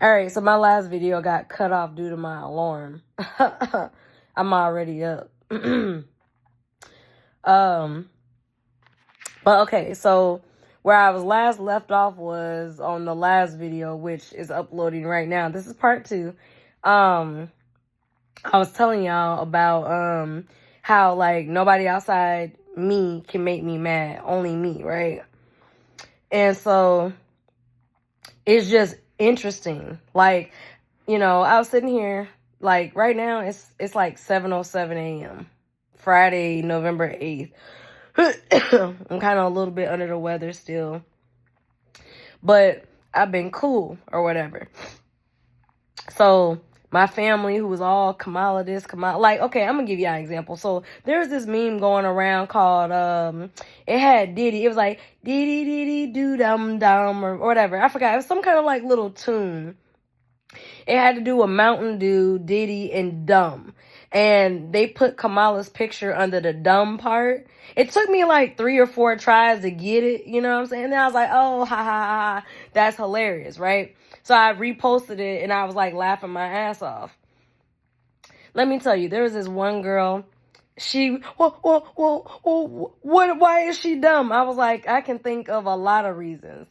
All right, so my last video got cut off due to my alarm. I'm already up. um, but okay, so where I was last left off was on the last video, which is uploading right now. This is part 2. I was telling y'all about how like nobody outside me can make me mad, only me, right? And so it's just interesting. Like, I was sitting here, like right now it's like 7:07 a.m. Friday, November 8th. I'm kind of a little bit under the weather still, but I've been cool or whatever. So my family, who was all Kamala this, Kamala, like, okay, I'm gonna give you an example. So there's this meme going around called it had Diddy. It was like Diddy Diddy do dum dum or whatever. I forgot. It was some kind of like little tune. It had to do with Mountain Dew, Diddy, and Dumb. And they put Kamala's picture under the dumb part. It took me like 3 or 4 tries to get it, you know what I'm saying? And then I was like, oh, ha, ha, ha, that's hilarious, right? So I reposted it, and I was like laughing my ass off. Let me tell you, there was this one girl. Why is she dumb? I was like, I can think of a lot of reasons.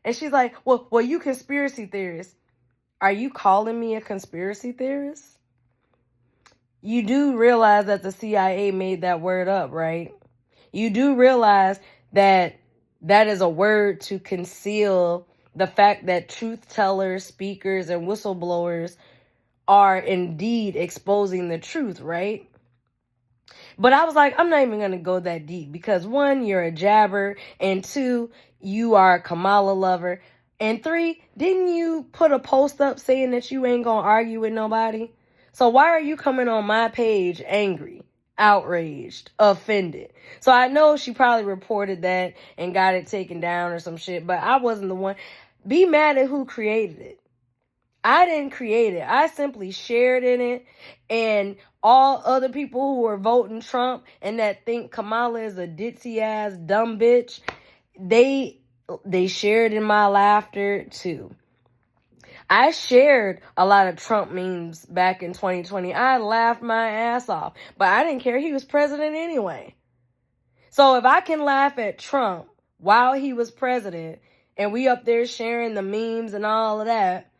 And she's like, well, you conspiracy theorists. Are you calling me a conspiracy theorist? You do realize that the CIA made that word up, right? You do realize that that is a word to conceal the fact that truth tellers, speakers, and whistleblowers are indeed exposing the truth, right? But I was like, I'm not even going to go that deep because 1, you're a jabber, and 2, you are a Kamala lover. And 3, didn't you put a post up saying that you ain't gonna argue with nobody? So why are you coming on my page angry, outraged, offended? So I know she probably reported that and got it taken down or some shit, but I wasn't the one. Be mad at who created it. I didn't create it. I simply shared in it, and all other people who were voting Trump and that think Kamala is a ditzy ass dumb bitch, they shared in my laughter too. I shared a lot of Trump memes back in 2020. I laughed my ass off, but I didn't care. He was president anyway. So if I can laugh at Trump while he was president and we up there sharing the memes and all of that,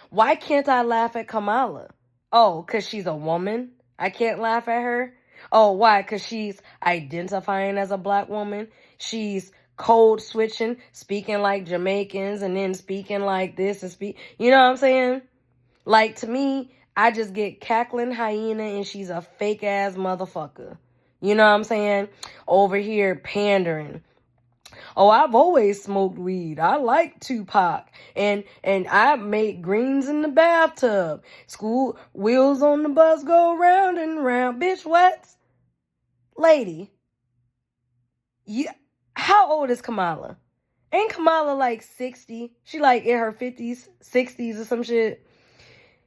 why can't I laugh at Kamala? Oh, because she's a woman? I can't laugh at her? Oh, why? Because she's identifying as a black woman? She's code switching, speaking like Jamaicans and then speaking like this and you know what I'm saying? Like, to me, I just get cackling hyena and she's a fake ass motherfucker. You know what I'm saying? Over here pandering. Oh, I've always smoked weed. I like Tupac. And I make greens in the bathtub. School wheels on the bus go round and round. Bitch, what? Lady, how old is Kamala? Ain't Kamala like 60? She like in her 50s, 60s or some shit.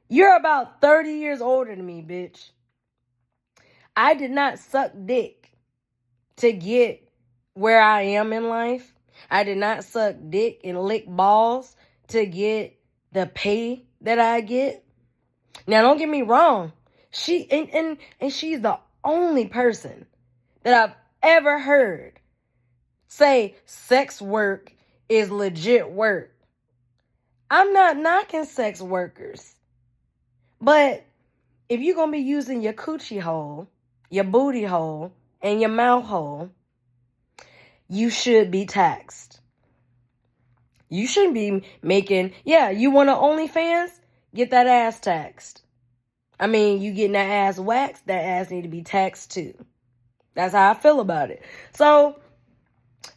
You're about 30 years older than me, bitch. I did not suck dick to get where I am in life. I did not suck dick and lick balls to get the pay that I get. Now, don't get me wrong. She's the only person that I've ever heard say sex work is legit work. I'm not knocking sex workers. But if you're going to be using your coochie hole, your booty hole, and your mouth hole, you should be taxed. You shouldn't be making, you want to OnlyFans? Get that ass taxed. I mean, you getting that ass waxed, that ass need to be taxed too. That's how I feel about it. So,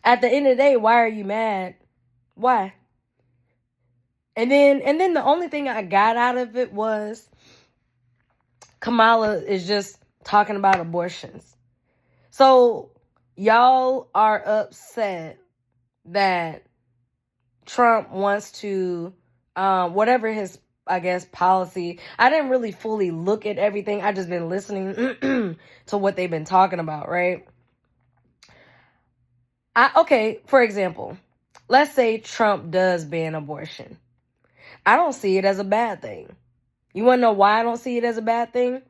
at the end of the day, why are you mad? Why? And then the only thing I got out of it was Kamala is just talking about abortions. So, y'all are upset that Trump wants to, whatever his, I guess, policy. I didn't really fully look at everything. I just been listening to what they've been talking about, right? Okay, for example, let's say Trump does ban abortion. I don't see it as a bad thing. You want to know why I don't see it as a bad thing?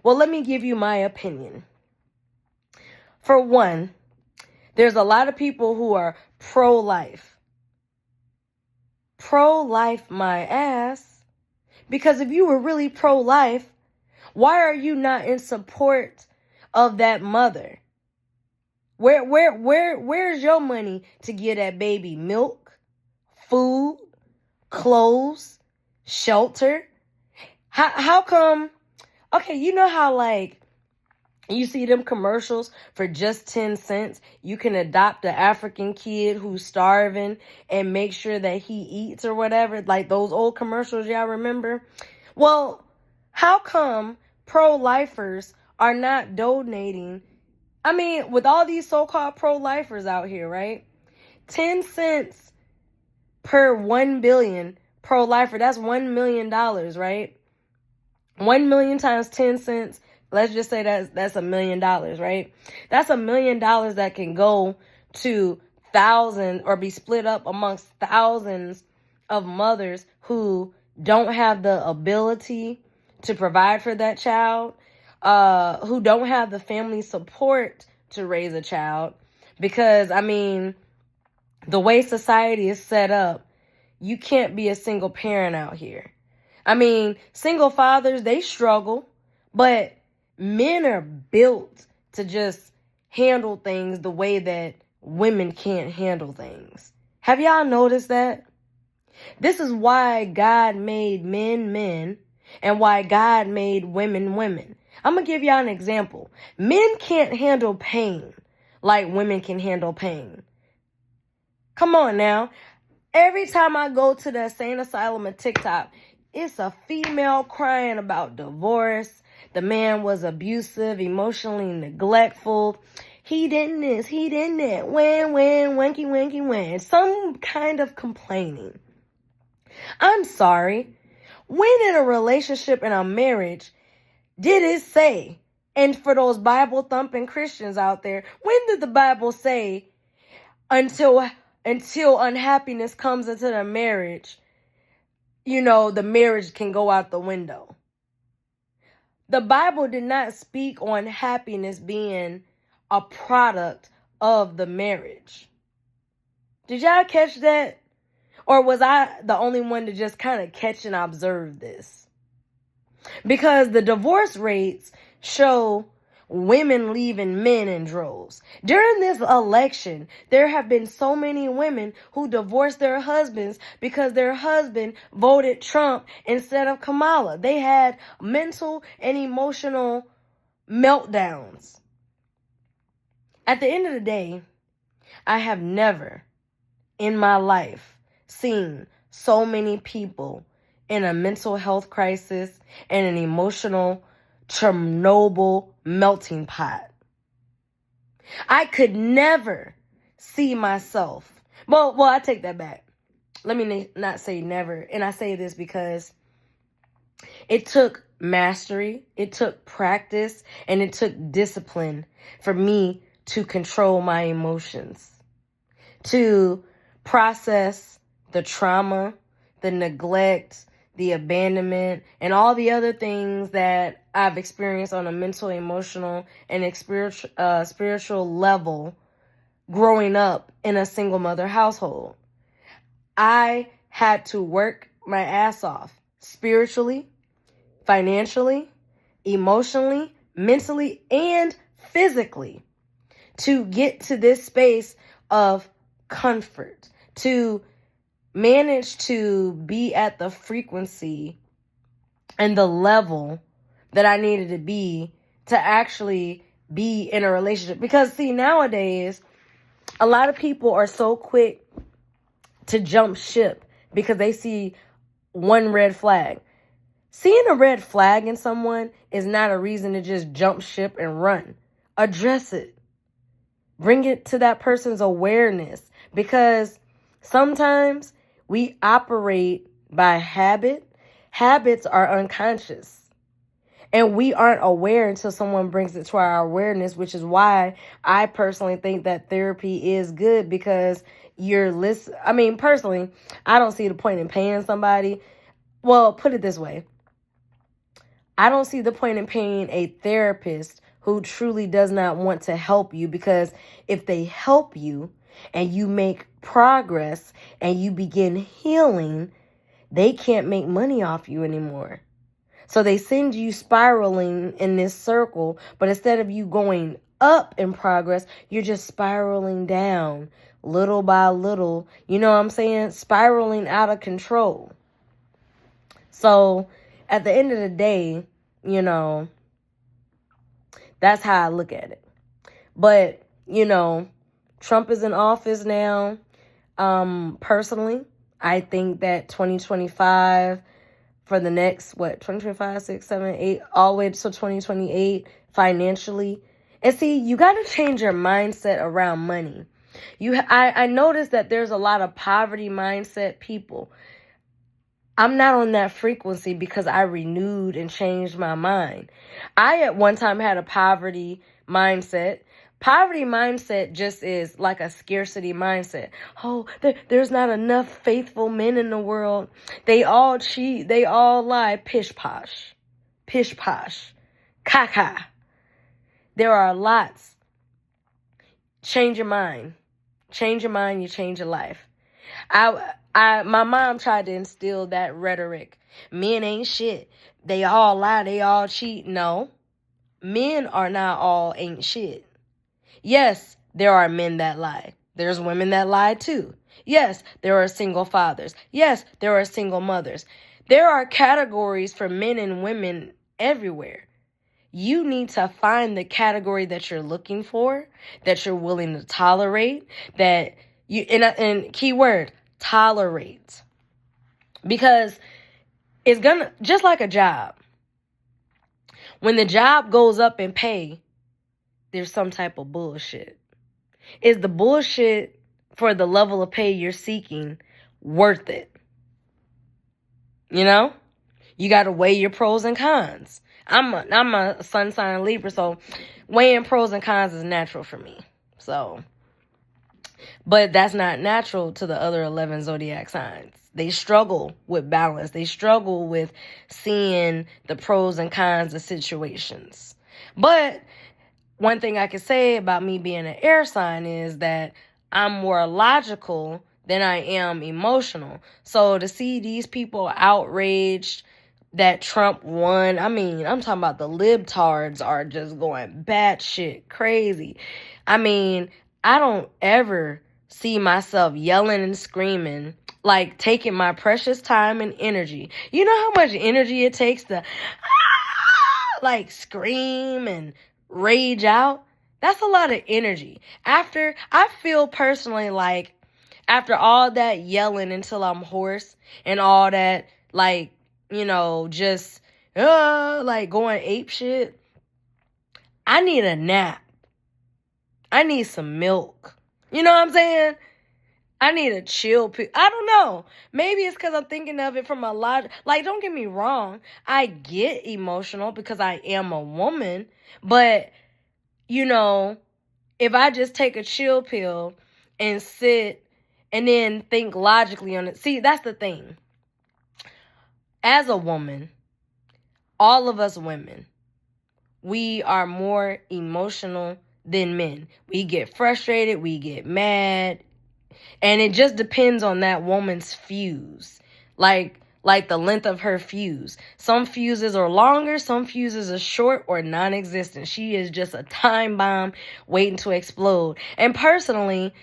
Well, let me give you my opinion. For one, there's a lot of people who are pro-life. Pro-life my ass. Because if you were really pro-life, why are you not in support of that mother? Where's your money to get that baby milk, food, clothes, shelter? How come? Okay, you know how like you see them commercials for just 10 cents. You can adopt an African kid who's starving and make sure that he eats or whatever. Like those old commercials, y'all remember? Well, how come pro-lifers are not donating? I mean, with all these so-called pro-lifers out here, right? 10 cents per 1 billion pro-lifer. That's $1 million, right? 1 million times 10 cents. Let's just say that's $1 million, right? That's $1 million that can go to thousands or be split up amongst thousands of mothers who don't have the ability to provide for that child, who don't have the family support to raise a child. Because, I mean, the way society is set up, you can't be a single parent out here. I mean, single fathers, they struggle, but men are built to just handle things the way that women can't handle things. Have y'all noticed that? This is why God made men men and why God made women women. I'm going to give y'all an example. Men can't handle pain like women can handle pain. Come on now. Every time I go to the insane asylum of TikTok, it's a female crying about divorce. The man was abusive, emotionally neglectful. He didn't this, he didn't that. When. Some kind of complaining. I'm sorry. When in a relationship, in a marriage, did it say, and for those Bible-thumping Christians out there, when did the Bible say, until unhappiness comes into the marriage, the marriage can go out the window? The Bible did not speak on happiness being a product of the marriage. Did y'all catch that? Or was I the only one to just kind of catch and observe this? Because the divorce rates show women leaving men in droves. During this election, there have been so many women who divorced their husbands because their husband voted Trump instead of Kamala. They had mental and emotional meltdowns. At the end of the day, I have never in my life seen so many people in a mental health crisis and an emotional Chernobyl melting pot. I could never see myself. Well, I take that back. Let me not say never. And I say this because it took mastery, it took practice, and it took discipline for me to control my emotions, to process the trauma, the neglect, the abandonment, and all the other things that I've experienced on a mental, emotional, and spiritual level growing up in a single mother household. I had to work my ass off spiritually, financially, emotionally, mentally, and physically to get to this space of comfort, to manage to be at the frequency and the level that I needed to be to actually be in a relationship. Because see, nowadays, a lot of people are so quick to jump ship because they see one red flag. Seeing a red flag in someone is not a reason to just jump ship and run. Address it. Bring it to that person's awareness, because sometimes we operate by habit. Habits are unconscious, and we aren't aware until someone brings it to our awareness, which is why I personally think that therapy is good, because I mean, personally, I don't see the point in paying somebody. Well, put it this way. I don't see the point in paying a therapist who truly does not want to help you, because if they help you and you make progress and you begin healing, they can't make money off you anymore. So they send you spiraling in this circle, but instead of you going up in progress, you're just spiraling down little by little. You know what I'm saying? Spiraling out of control. So at the end of the day, you know, that's how I look at it. But, you know, Trump is in office now. Personally, I think that 2025, for the next, 2025, 6, 7, 8, all the way to 2028, financially. And see, you got to change your mindset around money. I noticed that there's a lot of poverty mindset people. I'm not on that frequency because I renewed and changed my mind. I at one time had a poverty mindset. Poverty mindset just is like a scarcity mindset. Oh, there's not enough faithful men in the world. They all cheat. They all lie. Pish posh. Pish posh. Caca. There are lots. Change your mind. Change your mind, you change your life. My mom tried to instill that rhetoric. Men ain't shit. They all lie. They all cheat. No. Men are not all ain't shit. Yes, there are men that lie. There's women that lie too. Yes, there are single fathers. Yes, there are single mothers. There are categories for men and women everywhere. You need to find the category that you're looking for, that you're willing to tolerate, that you, and keyword, tolerate. Because it's gonna, just like a job, when the job goes up in pay, there's some type of bullshit. Is the bullshit for the level of pay you're seeking worth it? You know? You got to weigh your pros and cons. I'm a sun sign Libra, so weighing pros and cons is natural for me. So, but that's not natural to the other 11 zodiac signs. They struggle with balance. They struggle with seeing the pros and cons of situations. But one thing I can say about me being an air sign is that I'm more logical than I am emotional. So to see these people outraged that Trump won, I mean, I'm talking about the libtards are just going batshit crazy. I mean, I don't ever see myself yelling and screaming, like taking my precious time and energy. You know how much energy it takes to like scream and rage out? That's a lot of energy. I feel personally like after all that yelling until I'm hoarse and all that, like, you know, just like going ape shit, I need a nap. I need some milk. You know what I'm saying? I need a chill. I don't know. Maybe it's because I'm thinking of it from a lot. Like, don't get me wrong. I get emotional because I am a woman. But, you know, if I just take a chill pill and sit and then think logically on it. See, that's the thing. As a woman, all of us women, we are more emotional than men. We get frustrated. We get mad. And it just depends on that woman's fuse. Like the length of her fuse. Some fuses are longer, some fuses are short or non-existent. She is just a time bomb waiting to explode. And personally,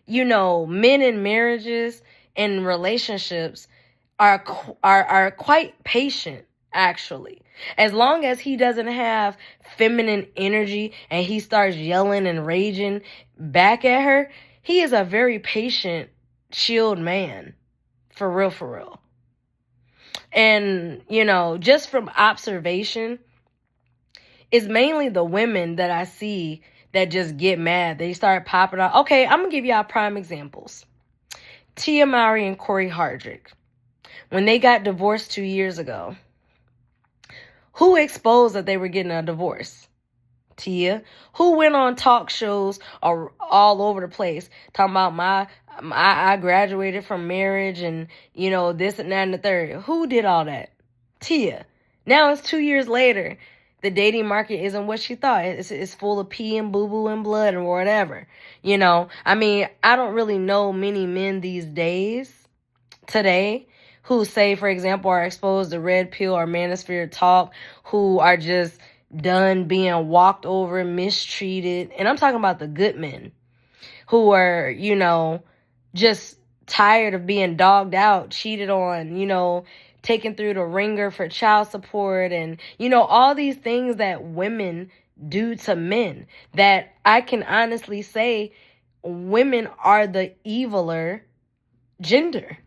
you know, men in marriages and relationships are quite patient, actually. As long as he doesn't have feminine energy and he starts yelling and raging back at her, he is a very patient, chilled man. For real, for real. And, you know, just from observation, it's mainly the women that I see that just get mad. They start popping out. Okay, I'm going to give y'all prime examples. Tia Mowry and Corey Hardrick. When they got divorced 2 years ago, who exposed that they were getting a divorce? Tia. Who went on talk shows all over the place talking about I graduated from marriage and, this and that and the third. Who did all that? Tia. Now it's 2 years later. The dating market isn't what she thought. It's full of pee and boo-boo and blood or whatever. I mean, I don't really know many men these days, today, who say, for example, are exposed to red pill or manosphere talk, who are just done being walked over, mistreated. And I'm talking about the good men who are, just tired of being dogged out, cheated on, taken through the ringer for child support and, all these things that women do to men, that I can honestly say women are the eviler gender.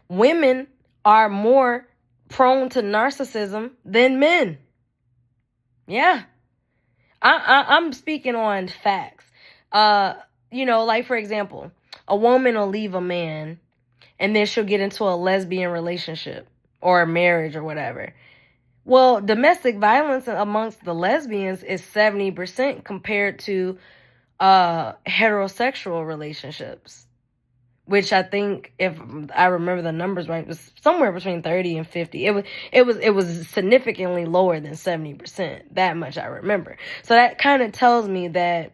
Women are more prone to narcissism than men. Yeah. I'm speaking on facts. Like, for example, a woman will leave a man and then she'll get into a lesbian relationship or a marriage or whatever. Well, domestic violence amongst the lesbians is 70% compared to heterosexual relationships, which I think, if I remember the numbers right, was somewhere between 30 and 50. It was significantly lower than 70%. That much I remember. So that kind of tells me that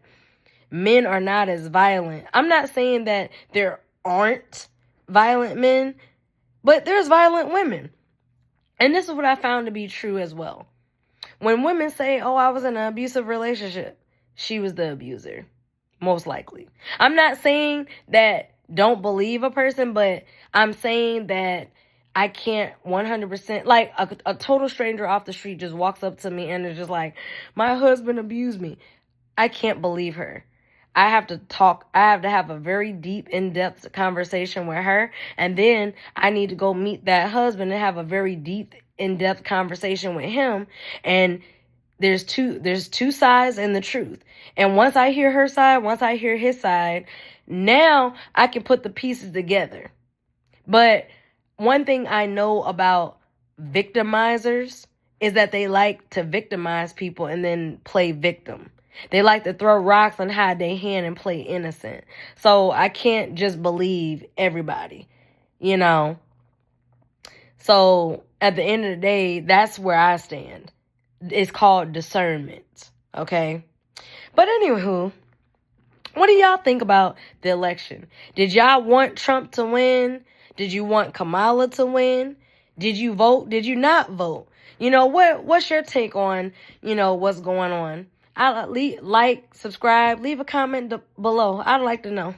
men are not as violent. I'm not saying that there aren't violent men, but there's violent women. And this is what I found to be true as well. When women say, "Oh, I was in an abusive relationship," she was the abuser, most likely. I'm not saying that don't believe a person, but I'm saying that I can't 100%, like a total stranger off the street just walks up to me and is just like, "My husband abused me." I can't believe her. I have to have a very deep, in-depth conversation with her. And then I need to go meet that husband and have a very deep, in-depth conversation with him. And there's two sides and the truth. And once I hear her side, once I hear his side, now I can put the pieces together. But one thing I know about victimizers is that they like to victimize people and then play victim. They like to throw rocks and hide their hand and play innocent. So I can't just believe everybody, So at the end of the day, that's where I stand. It's called discernment, okay? But anywho, what do y'all think about the election? Did y'all want Trump to win? Did you want Kamala to win? Did you vote? Did you not vote? What's your take on, what's going on? I'll like, subscribe, leave a comment below. I'd like to know.